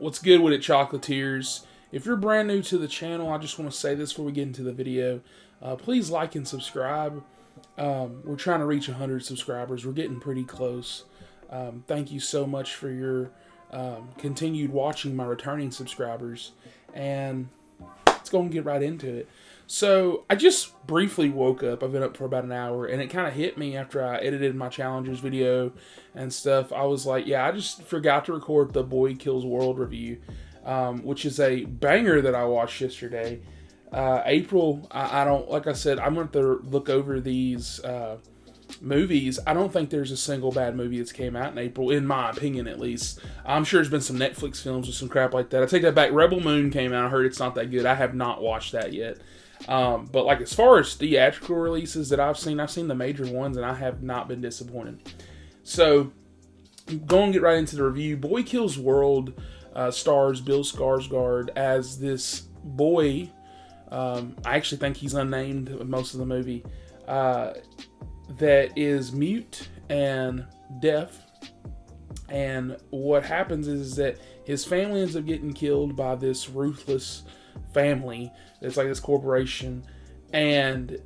What's good with it, Chocolatiers? If you're brand new to the channel, I just want to say this before we get into the video. Please like and subscribe. We're trying to reach 100 subscribers. We're getting pretty close. Thank you so much for your continued watching, my returning subscribers. And let's go and get right into it. So, I just briefly woke up. I've been up for about an hour, and it kind of hit me after I edited my Challengers video and stuff. I was like, yeah, I just forgot to record the Boy Kills World review, which is a banger that I watched yesterday. April, I don't, like I said, I'm going to look over these movies. I don't think there's a single bad movie that's came out in April, in my opinion at least. I'm sure there's been some Netflix films with some crap like that. I take that back. Rebel Moon came out. I heard it's not that good. I have not watched that yet. But like as far as theatrical releases that I've seen the major ones, and I have not been disappointed. So, go and get right into the review. Boy Kills World stars Bill Skarsgård as this boy. I actually think he's unnamed most of the movie. That is mute and deaf. And what happens is that his family ends up getting killed by this ruthless family. It's like this corporation, and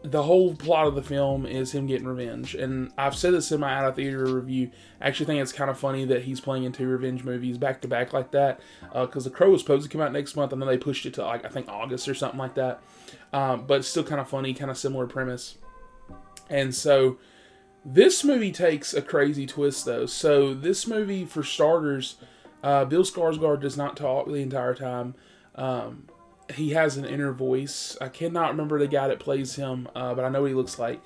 the whole plot of the film is him getting revenge. And I've said this in my Out of Theater review. I actually think it's kind of funny that he's playing in two revenge movies back to back like that, because The Crow was supposed to come out next month, and then they pushed it to like I think August or something like that. But it's still kind of funny, kind of similar premise. And so this movie takes a crazy twist though. So this movie, for starters, Bill Skarsgård does not talk the entire time. He has an inner voice. I cannot remember the guy that plays him, but I know what he looks like.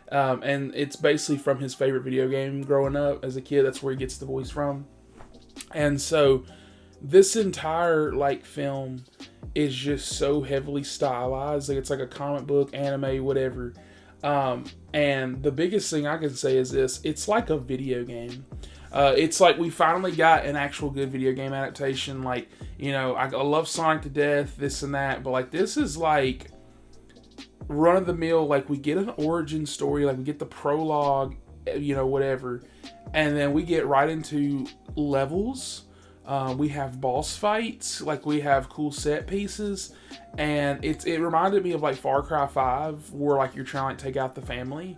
And it's basically from his favorite video game growing up as a kid. That's where he gets the voice from. And so this entire film is just so heavily stylized. Like it's like a comic book, anime, whatever. And the biggest thing I can say is this: it's like a video game. It's like we finally got an actual good video game adaptation. Like, you know, I love Sonic to death, this and that, but like this is like run of the mill. Like we get an origin story, like we get the prologue, you know, whatever, and then we get right into levels. We have boss fights, like we have cool set pieces, and it reminded me of like Far Cry 5, where like you're trying to take out the family,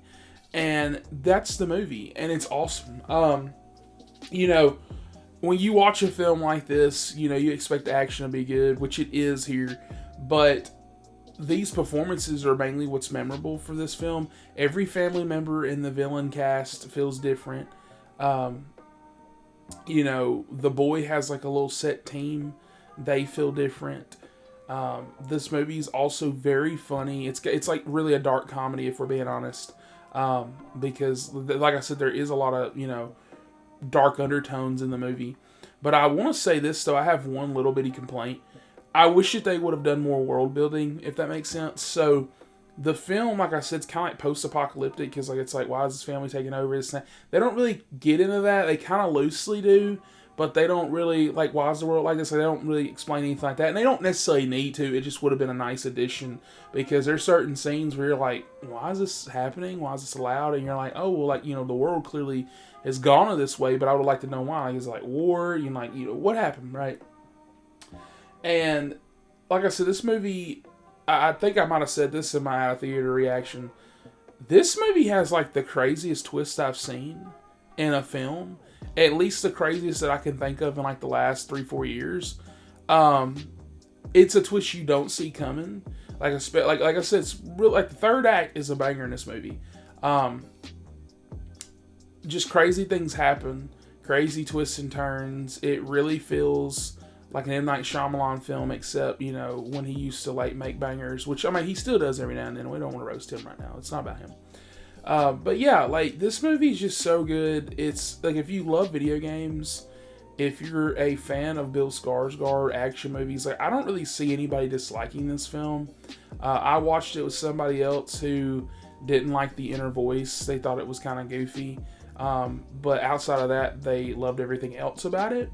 and that's the movie, and it's awesome. You know, when you watch a film like this, you know, you expect the action to be good, which it is here, but these performances are mainly what's memorable for this film. Every family member in the villain cast feels different. You know, the boy has like a little set team. They feel different. This movie is also very funny. It's like really a dark comedy, if we're being honest. Because, like I said, there is a lot of, you know, dark undertones in the movie. But I want to say this, though. I have one little bitty complaint. I wish that they would have done more world building, if that makes sense. So, the film, like I said, it's kind of like post-apocalyptic, because like it's like, why is this family taking over this and that? They don't really get into that. They kind of loosely do, but they don't really, like, why is the world like this? Like, they don't really explain anything like that, and they don't necessarily need to. It just would have been a nice addition, because there's certain scenes where you're like, why is this happening? Why is this allowed? And you're like, oh, well, like, you know, the world clearly has gone this way, but I would like to know why. Like, it's like war, you know, what happened, right? And like I said, this movie, I think I might have said this in my Out of Theater reaction. This movie has like the craziest twist I've seen in a film. At least the craziest that I can think of in like the last 3-4 years. It's a twist you don't see coming. Like I said, it's real. Like the third act is a banger in this movie. Just crazy things happen, crazy twists and turns. It really feels like an M. Night Shyamalan film, except, you know, when he used to like make bangers, which I mean he still does every now and then. We don't want to roast him right now. It's not about him. But yeah, like this movie is just so good. It's like if you love video games, if you're a fan of Bill Skarsgård action movies, like I don't really see anybody disliking this film. I watched it with somebody else who didn't like the inner voice. They thought it was kind of goofy. But outside of that, they loved everything else about it.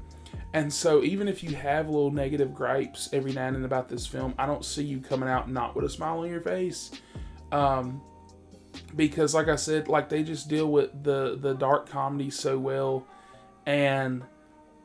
And so even if you have little negative gripes every now and then about this film, I don't see you coming out not with a smile on your face. Because like I said, like they just deal with the dark comedy so well. And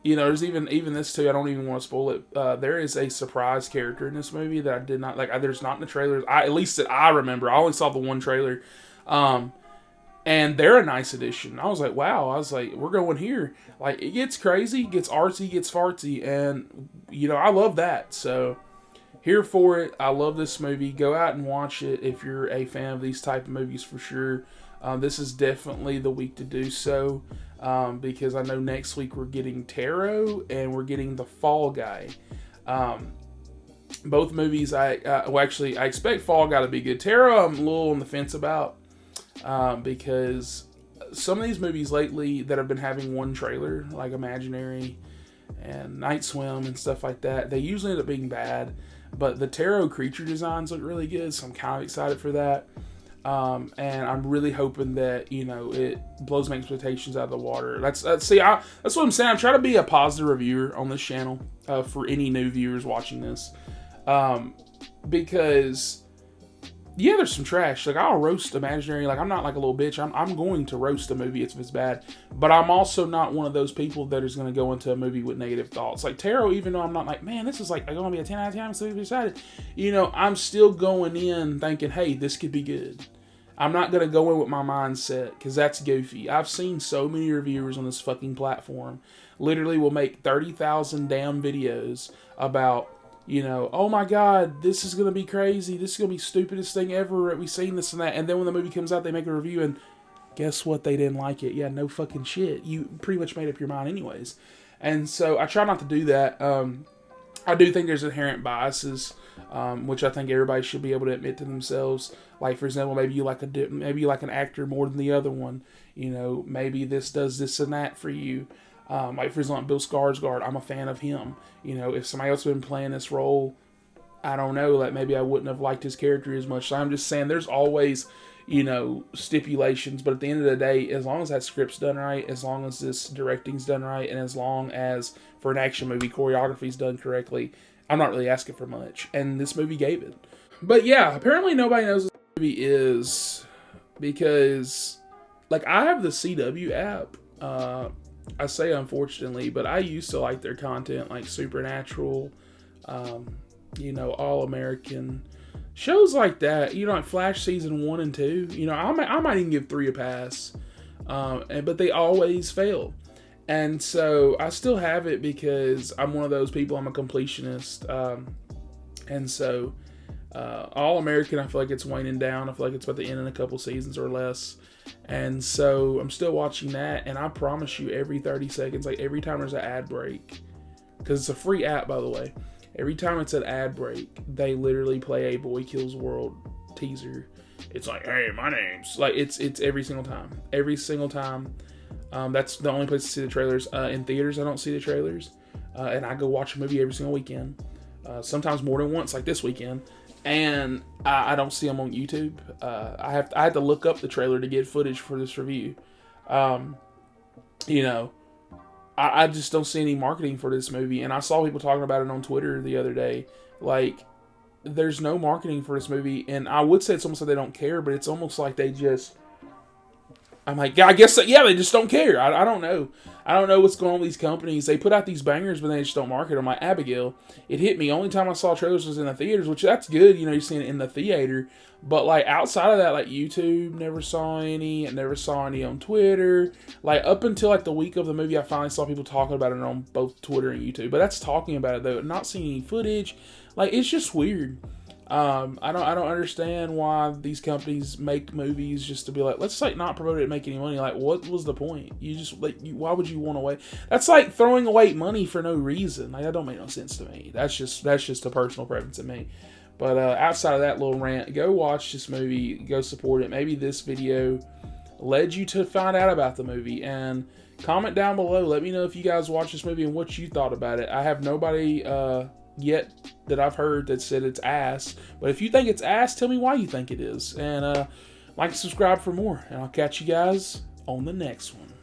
you know, there's even this too. I don't even want to spoil it. There is a surprise character in this movie that I did not like. There's not in the trailers. At least that I remember. I only saw the one trailer, and they're a nice addition. I was like, wow. I was like, we're going here. Like, it gets crazy, gets artsy, gets fartsy, and you know, I love that. So here for it. I love this movie. Go out and watch it if you're a fan of these type of movies for sure. This is definitely the week to do so. Because I know next week we're getting Taro and we're getting The Fall Guy. Both movies, I expect Fall Guy to be good. Taro, I'm a little on the fence about, because some of these movies lately that have been having one trailer, like Imaginary and Night Swim and stuff like that, they usually end up being bad. But the Taro creature designs look really good, so I'm kind of excited for that. And I'm really hoping that, you know, it blows my expectations out of the water. That's what I'm saying. I'm trying to be a positive reviewer on this channel, for any new viewers watching this. Because, yeah, there's some trash. Like, I'll roast Imaginary. Like, I'm not like a little bitch. I'm going to roast a movie if it's bad. But I'm also not one of those people that is going to go into a movie with negative thoughts. Like, Taro, even though I'm not like, man, this is like going to be a 10 out of 10, I'm so excited. You know, I'm still going in thinking, hey, this could be good. I'm not going to go in with my mindset, because that's goofy. I've seen so many reviewers on this fucking platform literally will make 30,000 damn videos about, you know, oh my god, this is going to be crazy, this is going to be stupidest thing ever, we've seen this and that, and then when the movie comes out, they make a review, and guess what, they didn't like it. Yeah, no fucking shit. You pretty much made up your mind anyways. And so, I try not to do that. I do think there's inherent biases, which I think everybody should be able to admit to themselves. Like, for example, maybe you like an actor more than the other one. You know, maybe this does this and that for you. Like, for example, Bill Skarsgård, I'm a fan of him. You know, if somebody else had been playing this role, I don't know, like, maybe I wouldn't have liked his character as much. So I'm just saying, there's always, you know, stipulations. But at the end of the day, as long as that script's done right, as long as this directing's done right, and as long as, for an action movie, choreography's done correctly, I'm not really asking for much. And this movie gave it. But yeah, apparently nobody knows what this movie is, because, like, I have the CW app. I say unfortunately, but I used to like their content, like Supernatural, you know, All American, shows like that. You know, like Flash season 1 and 2. You know, I might even give 3 a pass, but they always fail. And so I still have it because I'm one of those people. I'm a completionist, and so All American, I feel like it's waning down. I feel like it's about to end in a couple seasons or less. And so I'm still watching that, and I promise you, every 30 seconds, like every time there's an ad break, because it's a free app, by the way, every time it's an ad break, they literally play a Boy Kills World teaser. It's like, hey, my name's, like, it's every single time. Every single time. That's the only place to see the trailers. In theaters, I don't see the trailers. And I go watch a movie every single weekend. Sometimes more than once, like this weekend. And I don't see them on YouTube. I had to look up the trailer to get footage for this review. You know, I just don't see any marketing for this movie. And I saw people talking about it on Twitter the other day. Like, there's no marketing for this movie. And I would say it's almost like they don't care, but it's almost like they just... I'm like, yeah, I guess, yeah, they just don't care. I don't know. I don't know what's going on with these companies. They put out these bangers, but they just don't market them. Like Abigail, it hit me. Only time I saw trailers was in the theaters, which that's good. You know, you're seeing it in the theater. But, like, outside of that, like, YouTube, never saw any. I never saw any on Twitter. Like, up until, like, the week of the movie, I finally saw people talking about it on both Twitter and YouTube. But that's talking about it, though. Not seeing any footage. Like, it's just weird. I don't understand why these companies make movies just to be like, let's like not promote it and make any money. Like, what was the point? You just like, why would you want to wait? That's like throwing away money for no reason. Like, that don't make no sense to me. That's just a personal preference of me. But outside of that little rant, go watch this movie. Go support it. Maybe this video led you to find out about the movie, and comment down below. Let me know if you guys watched this movie and what you thought about it. I have nobody yet that I've heard that said it's ass, but if you think it's ass, tell me why you think it is, and like and subscribe for more, and I'll catch you guys on the next one.